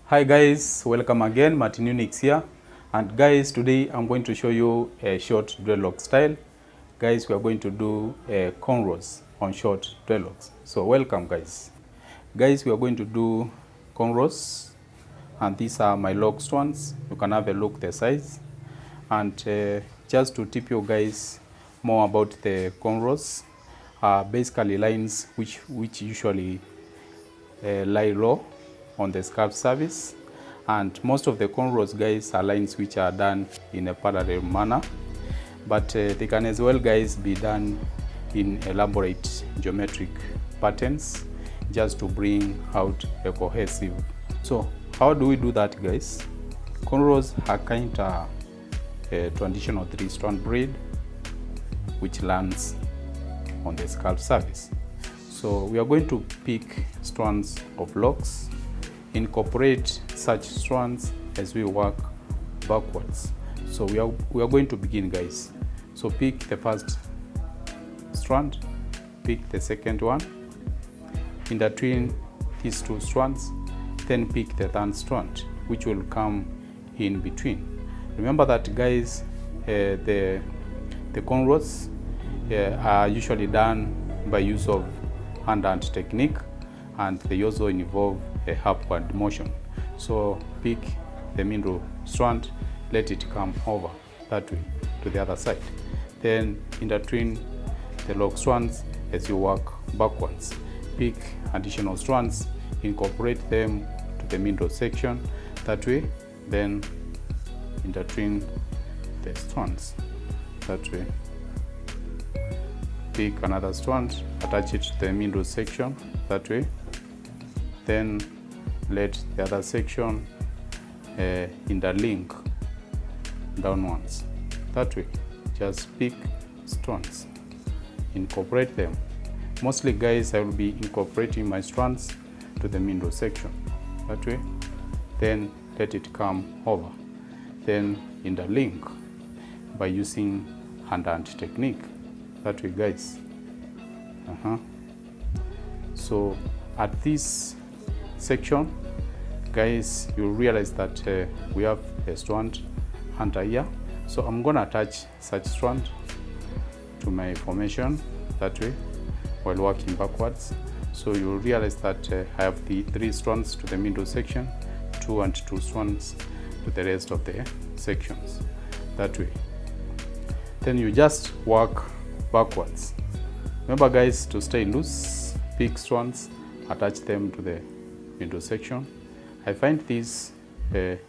Hi guys, welcome again. Martin Unix here, and guys, today I'm going to show you a short dreadlock style. Guys, we are going to do cornrows on short dreadlocks. So welcome guys. Guys, we are going to do cornrows, and these are my Locs ones. You can have a look the size, and just to tip you guys more about the cornrows, basically lines which usually lie low on the scalp surface, and most of the cornrows guys are lines which are done in a parallel manner, but they can as well guys be done in elaborate geometric patterns just to bring out a cohesive. So how do we do that guys? Cornrows are kind of a traditional 3-strand braid which lands on the scalp surface. So we are going to pick strands of Locs, incorporate such strands as we work backwards. So we are going to begin guys. So pick the first strand, pick the second one, intertwine these two strands, then pick the third strand which will come in between. Remember that guys, the cornrows are usually done by use of hand technique, and they also involve a upward motion. So pick the middle strand, let it come over that way to the other side, then intertwine the Loc strands as you work backwards. Pick additional strands, incorporate them to the middle section that way, then intertwine the strands that way. Pick another strand, attach it to the middle section that way, then let the other section interlink downwards that way. Just pick strands, incorporate them. Mostly guys, I will be incorporating my strands to the middle section that way, then let it come over, then interlink by using hand technique that way guys. So at this section guys, you'll realize that we have a strand under here. So I'm gonna attach such strand to my formation that way while working backwards. So you'll realize that I have the 3 strands to the middle section, 2 and 2 strands to the rest of the sections that way. Then you just work backwards. Remember guys, to stay loose, pick strands, attach them to the middle section. I find this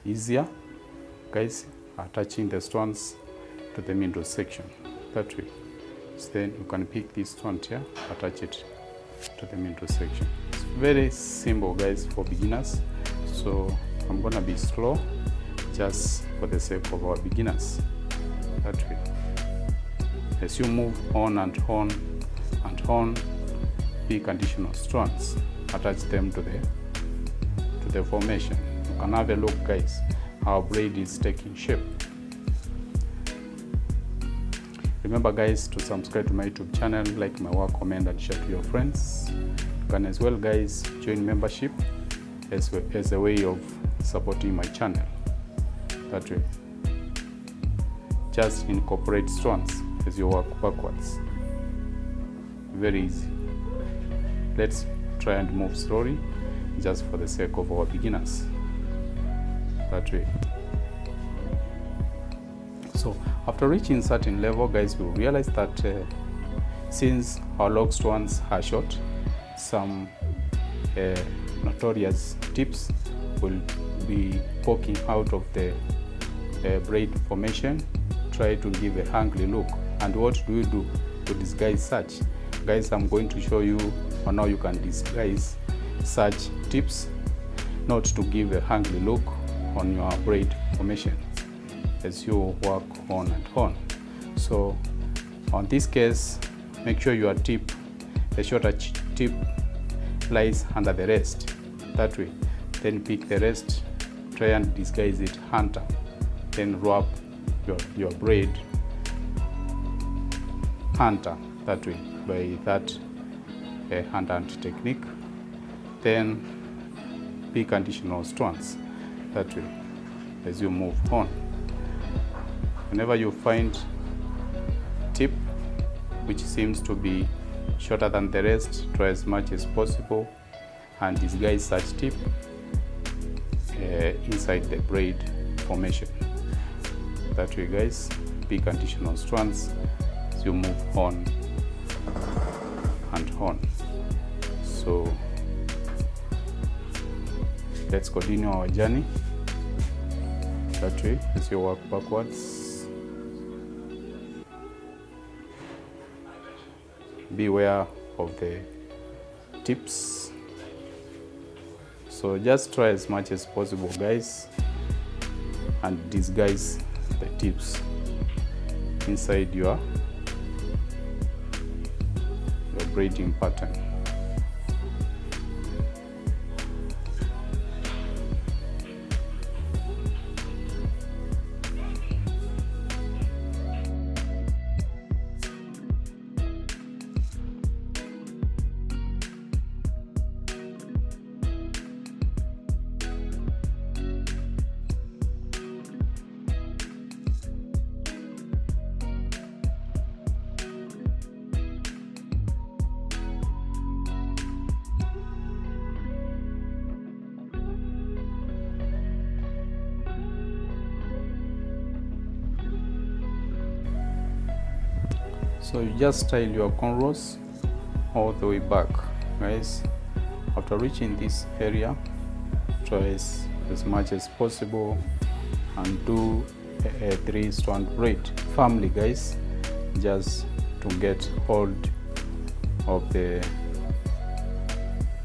easier guys, attaching the strands to the middle section that way. So then you can pick this strand here, attach it to the middle section. It's very simple guys for beginners, so I'm gonna be slow just for the sake of our beginners that way. As you move on and on and on, pick additional strands, attach them to the formation. You can have a look guys, our braid is taking shape. Remember guys to subscribe to my YouTube channel, like my work, comment and share to your friends. You can as well guys join membership as a way of supporting my channel that way. Just incorporate strands as you work backwards. Very easy. Let's try and move slowly just for the sake of our beginners that way. So after reaching certain level guys, we'll realize that since our Loc strands are short, some notorious tips will be poking out of the braid formation. Try to give a hungry look. And what do you do to disguise such? Guys, I'm going to show you on how you can disguise such tips not to give a hungry look on your braid formation as you work on and on. So on this case, make sure your tip, the shorter tip, lies under the rest that way. Then pick the rest, try and disguise it hunter, then wrap your braid hunter that way by that hand technique. Then pick additional strands. that way as you move on. Whenever you find tip which seems to be shorter than the rest, try as much as possible and disguise such tip inside the braid formation. That way guys, pick additional strands as you move on and on. So let's continue our journey that way as you work backwards. Beware of the tips. So just try as much as possible guys and disguise the tips inside your braiding pattern. So you just style your cornrows all the way back guys. After reaching this area, try as much as possible and do a 3-strand braid firmly guys, just to get hold of the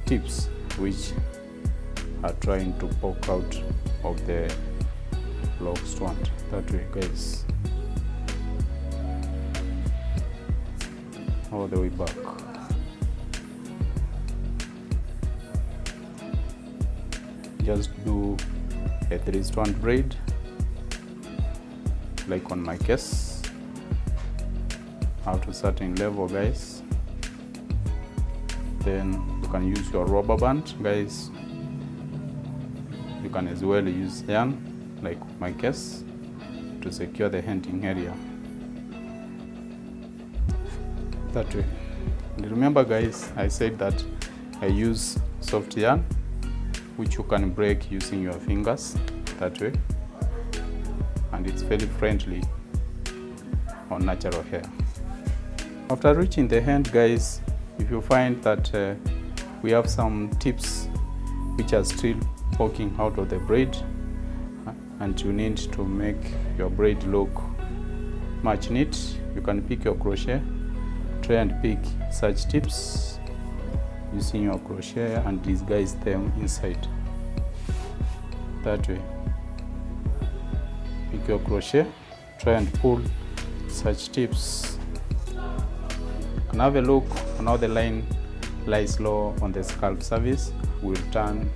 tips which are trying to poke out of the lock strand. That way guys, all the way back. Just do a 3-strand braid like on my case, out to a certain level guys. Then you can use your rubber band guys. You can as well use yarn like my case to secure the hanging area. That way. And remember guys, I said that I use soft yarn which you can break using your fingers that way, and it's very friendly on natural hair. After reaching the end guys, if you find that we have some tips which are still poking out of the braid and you need to make your braid look much neat, you can pick your crochet. Try and pick such tips using your crochet and disguise them inside. That way. Pick your crochet, try and pull such tips. And have a look on how the line lies low on the scalp surface. We'll turn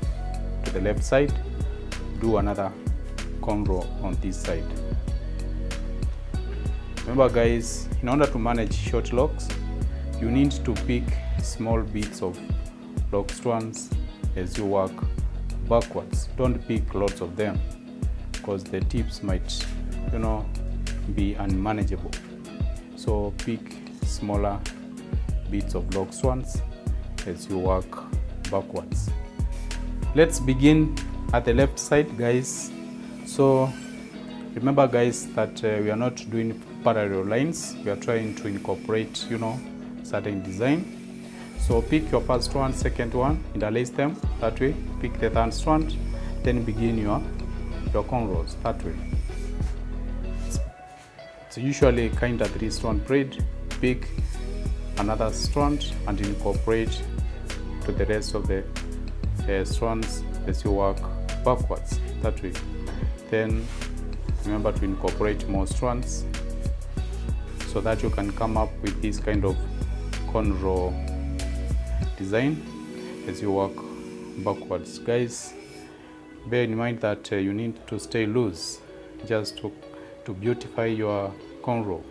to the left side, do another cornrow on this side. Remember guys, in order to manage short locks, you need to pick small bits of lock strands as you work backwards. Don't pick lots of them because the tips might, be unmanageable. So pick smaller bits of lock strands as you work backwards. Let's begin at the left side guys. So remember guys that we are not doing parallel lines. We are trying to incorporate, certain design. So pick your first one, second one, interlace them that way. Pick the third strand, then begin your cornrows that way. It's usually kind of 3-strand braid. Pick another strand and incorporate to the rest of the strands as you work backwards that way. Then remember to incorporate more strands so that you can come up with this kind of cornrow design as you work backwards guys. Bear in mind that you need to stay loose just to beautify your cornrow.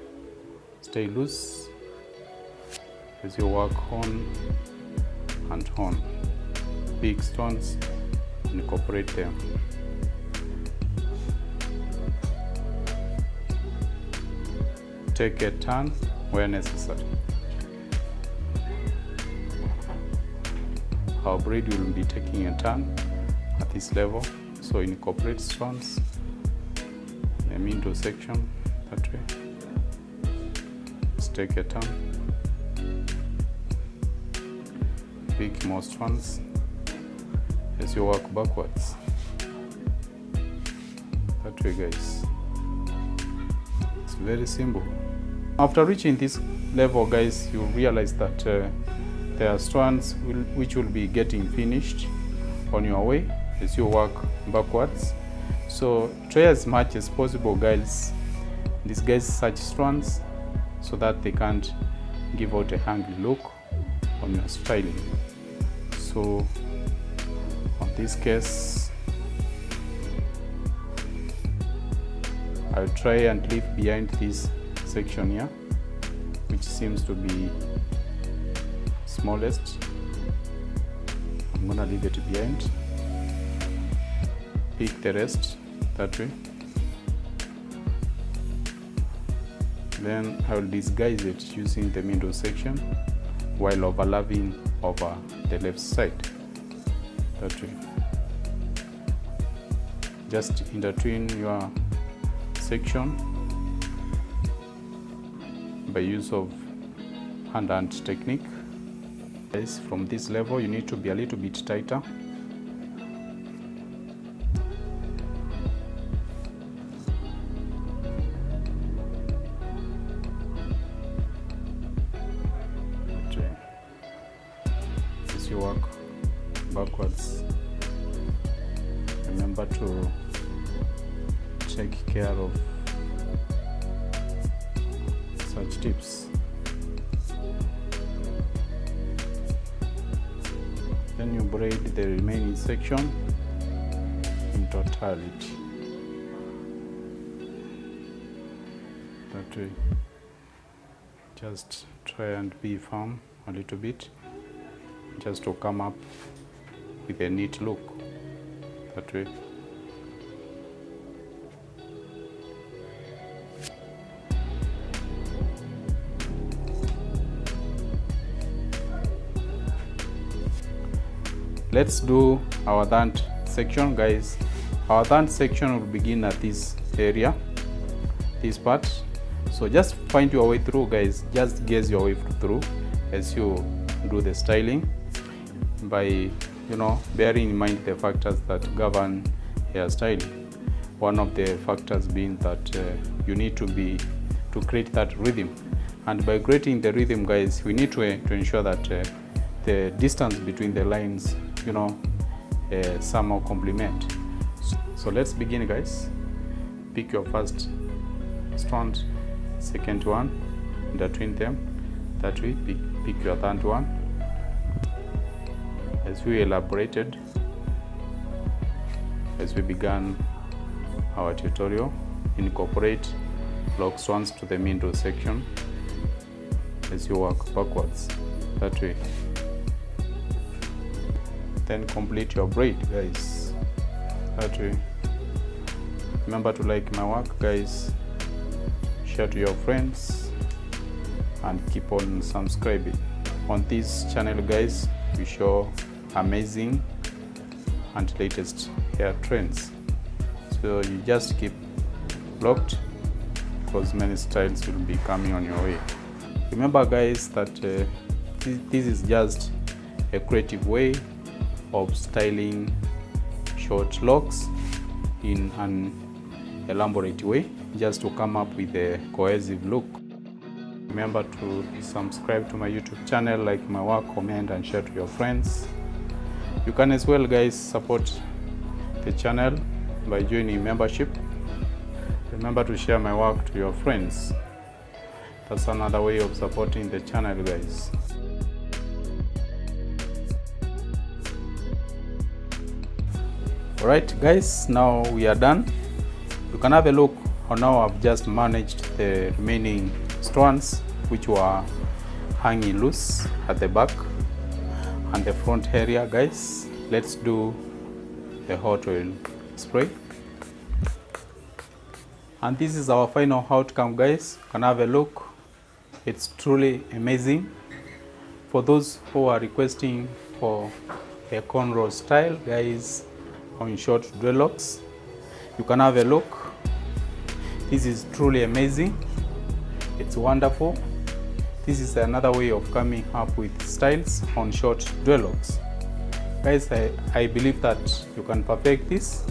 Stay loose as you work on and on. Big stones, incorporate them. take a turn where necessary. Our braid will be taking a turn at this level, so incorporate strands in the middle section that way. Let's take a turn, pick more strands as you work backwards. That way, guys. It's very simple. After reaching this level, guys, you realize that there are strands which will be getting finished on your way as you work backwards. So try as much as possible, guys, disguise such strands so that they can't give out a hangry look on your styling. So on this case, I'll try and leave behind this section here, which seems to be smallest. I'm gonna leave it behind, pick the rest that way, then I will disguise it using the middle section while overlapping over the left side that way. Just intertwine your section by use of hand technique. Guys, from this level you need to be a little bit tighter. As you work backwards, remember to take care of such tips. Then you braid the remaining section in totality. That way, just try and be firm a little bit, just to come up with a neat look. That way. Let's do our third section, guys. Our third section will begin at this area, this part. So just find your way through, guys. Just gaze your way through as you do the styling, by bearing in mind the factors that govern hairstyling. One of the factors being that you need to create that rhythm, and by creating the rhythm, guys, we need to ensure that the distance between the lines somehow complement. So let's begin, guys. Pick your first strand, second one, intertwine them that way. Pick your third one. As we elaborated as we began our tutorial, incorporate lock strands to the middle section as you work backwards that way. Then complete your braid, guys, that way. Remember to like my work, guys, share to your friends, and keep on subscribing. On this channel, guys, we show amazing and latest hair trends, so you just keep locked because many styles will be coming on your way. Remember, guys, that this is just a creative way of styling short locks in an elaborate way, just to come up with a cohesive look. Remember to subscribe to my YouTube channel, like my work, comment and share to your friends. You can as well, guys, support the channel by joining membership. Remember to share my work to your friends. That's another way of supporting the channel, guys. Alright, guys, now we are done. You can have a look on how I've just managed the remaining strands which were hanging loose at the back and the front area, guys. Let's do the hot oil spray. And this is our final outcome, guys. You can have a look. It's truly amazing. For those who are requesting for a cornrow style, guys, on short dreadlocks, you can have a look. This is truly amazing. It's wonderful. This is another way of coming up with styles on short dreadlocks. Guys, I believe that you can perfect this.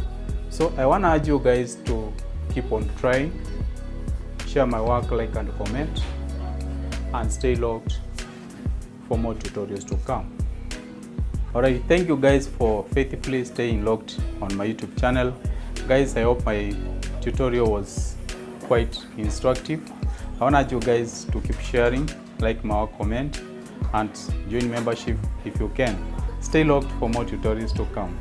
So I want to urge you guys to keep on trying, share my work, like and comment, and stay locked for more tutorials to come. Alright, thank you guys for faithfully staying locked on my YouTube channel. Guys, I hope my tutorial was quite instructive. I want you guys to keep sharing, like my work, comment, and join membership if you can. Stay locked for more tutorials to come.